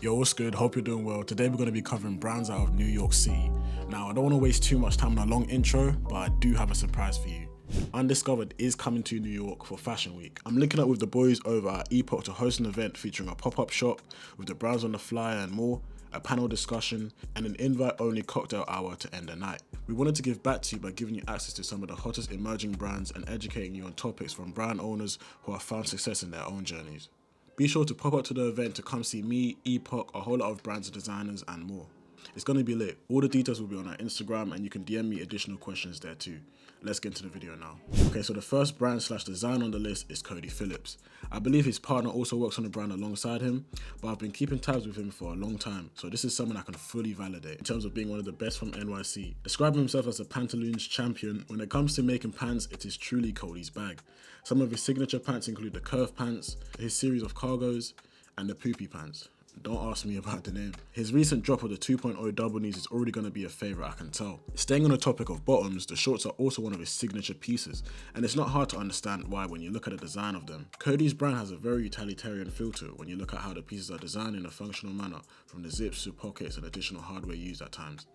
Yo, what's good? Hope you're doing well. Today we're going to be covering brands out of New York City. Now, I don't want to waste too much time on a long intro, but I do have a surprise for you. Undiscovered is coming to New York for Fashion Week. I'm linking up with the boys over at Epoch to host an event featuring a pop-up shop with the brands on the flyer and more, a panel discussion, and an invite-only cocktail hour to end the night. We wanted to give back to you by giving you access to some of the hottest emerging brands and educating you on topics from brand owners who have found success in their own journeys. Be sure to pop up to the event to come see me, Epoch, a whole lot of brands and designers and more. It's going to be lit. All the details will be on our Instagram and you can DM me additional questions there too. Let's get into the video now. Okay, so the first brand / design on the list is Kody Phillips. I believe his partner also works on the brand alongside him, but I've been keeping tabs with him for a long time, so this is someone I can fully validate in terms of being one of the best from NYC. Describing himself as a pantaloons champion, when it comes to making pants, it is truly Kody's bag. Some of his signature pants include the curve pants, his series of cargos, and the poopy pants. Don't ask me about the name. His recent drop of the 2.0 double knees is already going to be a favourite, I can tell. Staying on the topic of bottoms, the shorts are also one of his signature pieces, and it's not hard to understand why when you look at the design of them. Kody's brand has a very utilitarian feel to it when you look at how the pieces are designed in a functional manner, from the zips to pockets and additional hardware used at times.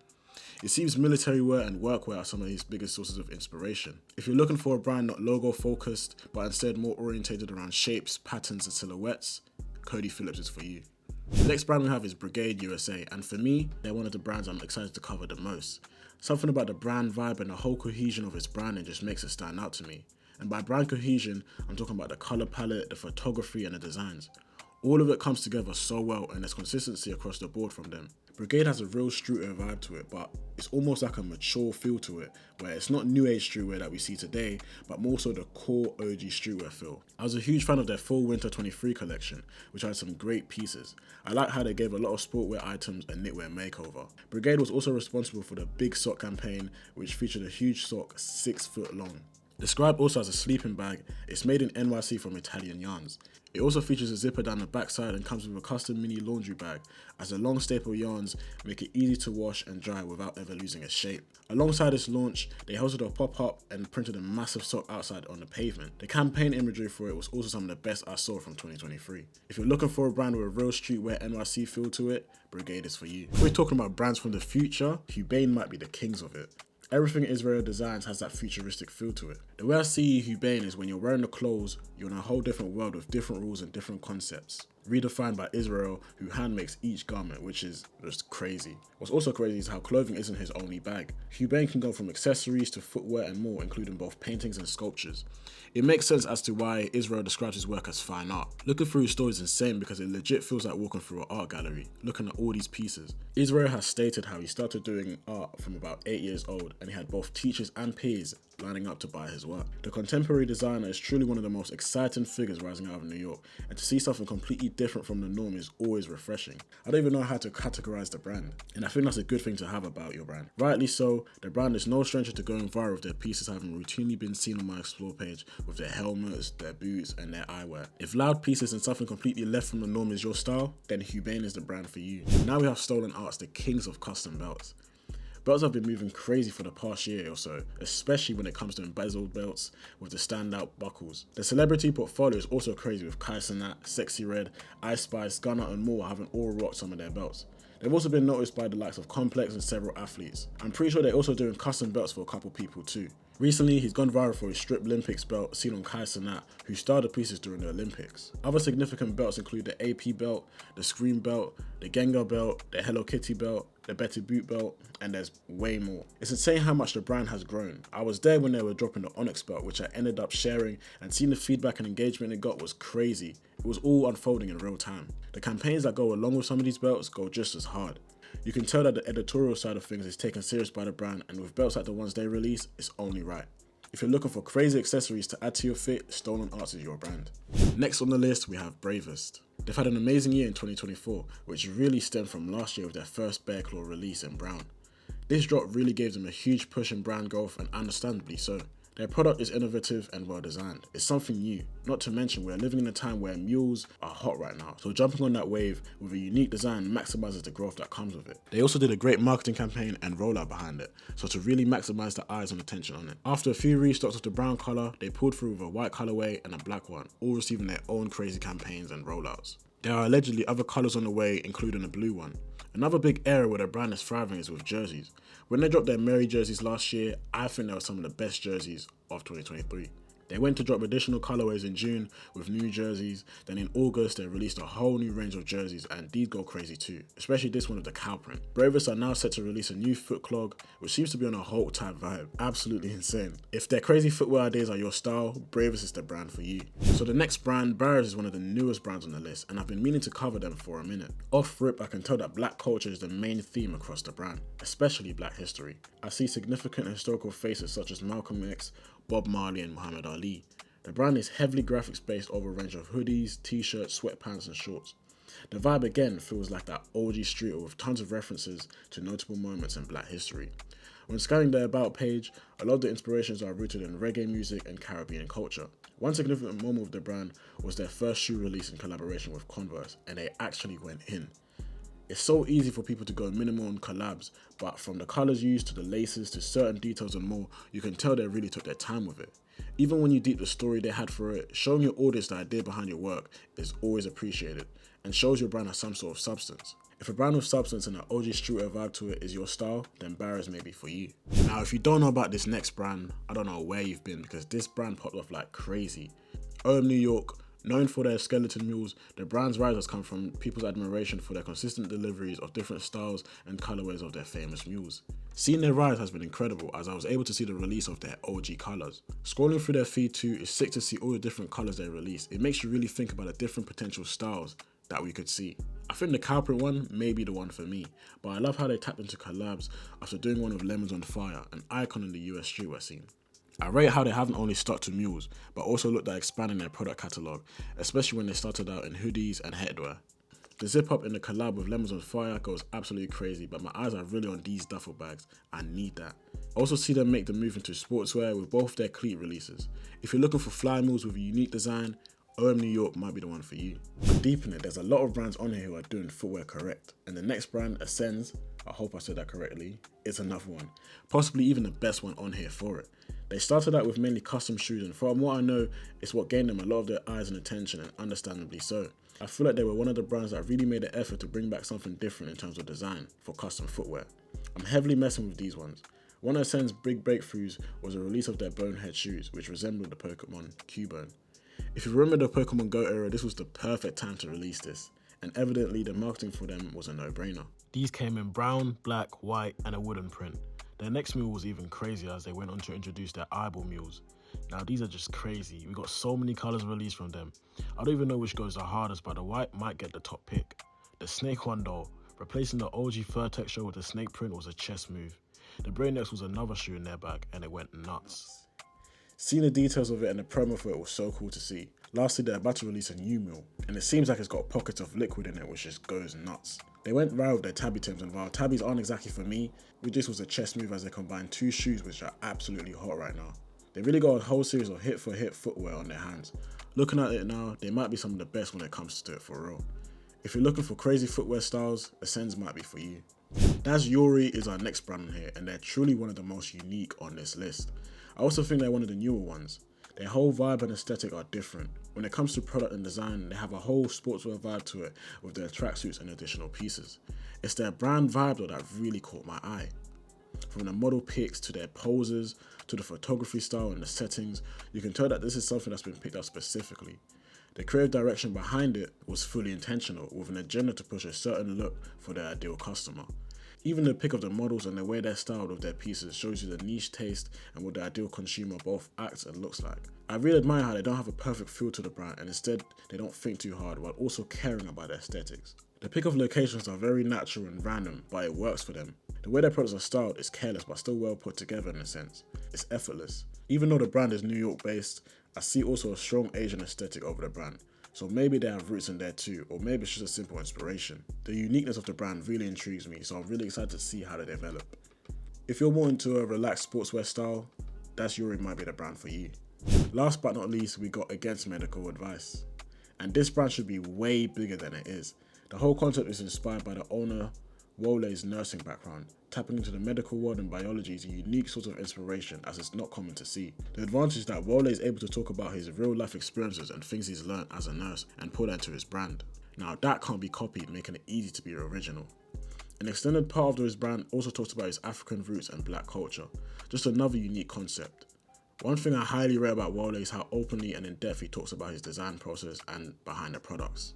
It seems military wear and workwear are some of his biggest sources of inspiration. If you're looking for a brand not logo focused, but instead more orientated around shapes, patterns and silhouettes, Kody Phillips is for you. The next brand we have is Brigade USA, and for me, they're one of the brands I'm excited to cover the most. Something about the brand vibe and the whole cohesion of its branding just makes it stand out to me. And by brand cohesion, I'm talking about the colour palette, the photography and the designs. All of it comes together so well and there's consistency across the board from them. Brigade has a real streetwear vibe to it, but it's almost like a mature feel to it, where it's not new age streetwear that we see today, but more so the core OG streetwear feel. I was a huge fan of their fall winter 23 collection, which had some great pieces. I like how they gave a lot of sportwear items a knitwear makeover. Brigade was also responsible for the Big Sock campaign, which featured a huge sock 6 foot long. Described also as a sleeping bag, it's made in NYC from Italian yarns. It also features a zipper down the backside and comes with a custom mini laundry bag, as the long staple yarns make it easy to wash and dry without ever losing its shape. Alongside this launch, they hosted a pop-up and printed a massive sock outside on the pavement. The campaign imagery for it was also some of the best I saw from 2023. If you're looking for a brand with a real streetwear NYC feel to it, Brigade is for you. If we're talking about brands from the future, Hubane might be the kings of it. Everything Israel designs has that futuristic feel to it. The way I see Hubane is when you're wearing the clothes, you're in a whole different world with different rules and different concepts, redefined by Israel, who hand makes each garment, which is just crazy. What's also crazy is how clothing isn't his only bag. Hubane can go from accessories to footwear and more, including both paintings and sculptures. It makes sense as to why Israel describes his work as fine art. Looking through his store is insane because it legit feels like walking through an art gallery, looking at all these pieces. Israel has stated how he started doing art from about 8 years old, and he had both teachers and peers lining up to buy his work. The contemporary designer is truly one of the most exciting figures rising out of New York, and to see something completely different from the norm is always refreshing. I don't even know how to categorize the brand, and I think that's a good thing to have about your brand. Rightly so, the brand is no stranger to going viral with their pieces having routinely been seen on my explore page with their helmets, their boots and their eyewear. If loud pieces and something completely left from the norm is your style, then Hubane is the brand for you. Now we have Stolen Arts, the kings of custom belts. Belts have been moving crazy for the past year or so, especially when it comes to embezzled belts with the standout buckles. The celebrity portfolio is also crazy with Kai Cenat, Sexy Red, Ice Spice, Gunna and more having all rocked some of their belts. They've also been noticed by the likes of Complex and several athletes. I'm pretty sure they're also doing custom belts for a couple people too. Recently, he's gone viral for his Strip Olympics belt seen on Kai Cenat, who starred the pieces during the Olympics. Other significant belts include the AP belt, the Scream belt, the Gengar belt, the Hello Kitty belt, the Betty Boot belt, and there's way more. It's insane how much the brand has grown. I was there when they were dropping the Onyx belt, which I ended up sharing, and seeing the feedback and engagement it got was crazy. It was all unfolding in real time. The campaigns that go along with some of these belts go just as hard. You can tell that the editorial side of things is taken serious by the brand, and with belts like the ones they release, it's only right. If you're looking for crazy accessories to add to your fit, Stolen Arts is your brand. Next on the list, we have Bravest. They've had an amazing year in 2024, which really stemmed from last year with their first Bear Claw release in brown. This drop really gave them a huge push in brand growth, and understandably so. Their product is innovative and well designed. It's something new. Not to mention we're living in a time where mules are hot right now, so jumping on that wave with a unique design maximizes the growth that comes with it. They also did a great marketing campaign and rollout behind it, so to really maximize the eyes and attention on it. After a few restocks of the brown color, they pulled through with a white colorway and a black one, all receiving their own crazy campaigns and rollouts. There are allegedly other colours on the way, including a blue one. Another big area where the brand is thriving is with jerseys. When they dropped their Mary jerseys last year, I think they were some of the best jerseys of 2023. They went to drop additional colourways in June with new jerseys, then in August they released a whole new range of jerseys, and these go crazy too, especially this one with the cow print. Bravest are now set to release a new foot clog, which seems to be on a Hulk type vibe. Absolutely insane. If their crazy footwear ideas are your style, Bravest is the brand for you. So the next brand, Bravest, is one of the newest brands on the list, and I've been meaning to cover them for a minute. Off rip, I can tell that black culture is the main theme across the brand, especially black history. I see significant historical faces such as Malcolm X, Bob Marley and Muhammad Ali. The brand is heavily graphics based over a range of hoodies, t-shirts, sweatpants and shorts. The vibe again feels like that OG streetwear with tons of references to notable moments in black history. When scanning their about page, a lot of the inspirations are rooted in reggae music and Caribbean culture. One significant moment of the brand was their first shoe release in collaboration with Converse, and they actually went in. It's so easy for people to go minimal on collabs, but from the colours used to the laces to certain details and more, you can tell they really took their time with it. Even when you deep the story they had for it, showing your audience the idea behind your work is always appreciated and shows your brand has some sort of substance. If a brand with substance and an OG streetwear vibe to it is your style, then Bravest may be for you. Now, if you don't know about this next brand, I don't know where you've been, because this brand popped off like crazy. New York, known for their skeleton mules, the brand's rise has come from people's admiration for their consistent deliveries of different styles and colorways of their famous mules. Seeing their rise has been incredible, as I was able to see the release of their OG colors. Scrolling through their feed too, it's sick to see all the different colors they release. It makes you really think about the different potential styles that we could see. I think the cow print one may be the one for me, but I love how they tapped into collabs after doing one with Lemons on Fire, an icon in the US streetwear scene. I rate how they haven't only stuck to mules, but also looked at expanding their product catalogue, especially when they started out in hoodies and headwear. The zip up in the collab with Lemons on Fire goes absolutely crazy, but my eyes are really on these duffel bags. I need that. I also see them make the move into sportswear with both their cleat releases. If you're looking for fly mules with a unique design, New York might be the one for you. Deep in it, there's a lot of brands on here who are doing footwear correct, and the next brand, Esenes, I hope I said that correctly, is another one, possibly even the best one on here for it. They started out with mainly custom shoes, and from what I know, it's what gained them a lot of their eyes and attention, and understandably so. I feel like they were one of the brands that really made the effort to bring back something different in terms of design for custom footwear. I'm heavily messing with these ones. One of Esenes' big breakthroughs was the release of their Bonehead shoes, which resembled the Pokemon Hubane. If you remember the Pokemon Go era, this was the perfect time to release this, and evidently the marketing for them was a no-brainer. These came in brown, black, white, and a wooden print. Their next mule was even crazier as they went on to introduce their eyeball mules. Now these are just crazy. We got so many colours released from them. I don't even know which goes the hardest, but the white might get the top pick. The snake one though, replacing the OG fur texture with the snake print was a chess move. The Braindex was another shoe in their bag, and it went nuts. Seeing the details of it and the promo for it was so cool to see. Lastly, they're about to release a new mule, and it seems like it's got pockets of liquid in it, which just goes nuts. They went viral with their tabby tims, and while tabbies aren't exactly for me, this was a chess move as they combined two shoes which are absolutely hot right now. They really got a whole series of hit-for-hit footwear on their hands. Looking at it now, they might be some of the best when it comes to it for real. If you're looking for crazy footwear styles, Esenes might be for you. That's Yori is our next brand on here, and they're truly one of the most unique on this list. I also think they're one of the newer ones. Their whole vibe and aesthetic are different. When it comes to product and design, they have a whole sportswear vibe to it with their tracksuits and additional pieces. It's their brand vibe though that really caught my eye. From the model pics to their poses, to the photography style and the settings, you can tell that this is something that's been picked up specifically. The creative direction behind it was fully intentional, with an agenda to push a certain look for their ideal customer. Even the pick of the models and the way they're styled with their pieces shows you the niche taste and what the ideal consumer both acts and looks like. I really admire how they don't have a perfect feel to the brand, and instead they don't think too hard while also caring about their aesthetics. The pick of locations are very natural and random, but it works for them. The way their products are styled is careless but still well put together in a sense. It's effortless. Even though the brand is New York based, I see also a strong Asian aesthetic over the brand. So maybe they have roots in there too, or maybe it's just a simple inspiration. The uniqueness of the brand really intrigues me, so I'm really excited to see how they develop. If you're more into a relaxed sportswear style, that's Yori might be the brand for you. Last but not least, we got Against Medical Advice. And this brand should be way bigger than it is. The whole concept is inspired by the owner Wole's nursing background. Tapping into the medical world and biology is a unique sort of inspiration, as it's not common to see. The advantage is that Wole is able to talk about his real life experiences and things he's learned as a nurse and pull that into his brand. Now that can't be copied, making it easy to be original. An extended part of his brand also talks about his African roots and black culture, just another unique concept. One thing I highly rate about Wole is how openly and in depth he talks about his design process and behind the products.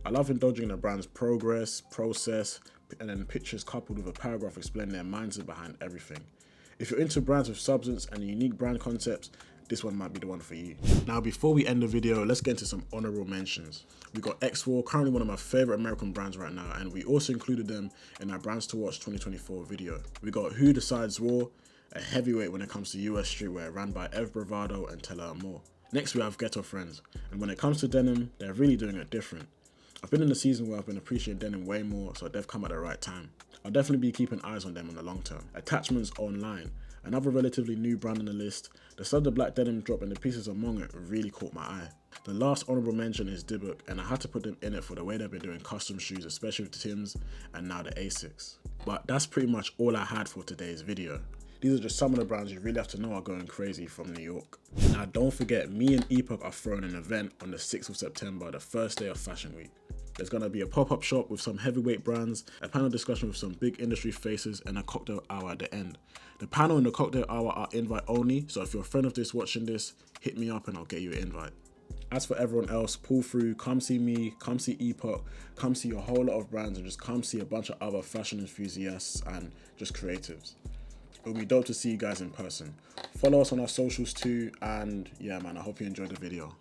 I love indulging in the brand's progress, process, and then pictures coupled with a paragraph explaining their mindset behind everything. If you're into brands with substance and unique brand concepts, this one might be the one for you. Now before we end the video, let's get into some honourable mentions. We got X4, currently one of my favourite American brands right now, and we also included them in our Brands to Watch 2024 video. We got Who Decides War, a heavyweight when it comes to US streetwear, ran by Ev Bravado and Teller Moore. Next we have Ghetto Friends, and when it comes to denim, they're really doing it different. I've been in a season where I've been appreciating denim way more, so they've come at the right time. I'll definitely be keeping eyes on them in the long term. Attachments Online, another relatively new brand on the list. The studded black denim drop and the pieces among it really caught my eye. The last honourable mention is Dybbuk, and I had to put them in it for the way they've been doing custom shoes, especially with the Tims and now the Asics. But that's pretty much all I had for today's video. These are just some of the brands you really have to know are going crazy from New York. Now don't forget, me and Epoch are throwing an event on the 6th of September, the first day of Fashion Week. There's going to be a pop-up shop with some heavyweight brands, a panel discussion with some big industry faces, and a cocktail hour at the end. The panel and the cocktail hour are invite only, so if you're a friend of this watching this, hit me up and I'll get you an invite. As for everyone else, pull through, come see me, come see Epoch, come see a whole lot of brands, and just come see a bunch of other fashion enthusiasts and just creatives. It'll be dope to see you guys in person. Follow us on our socials too, and yeah man, I hope you enjoyed the video.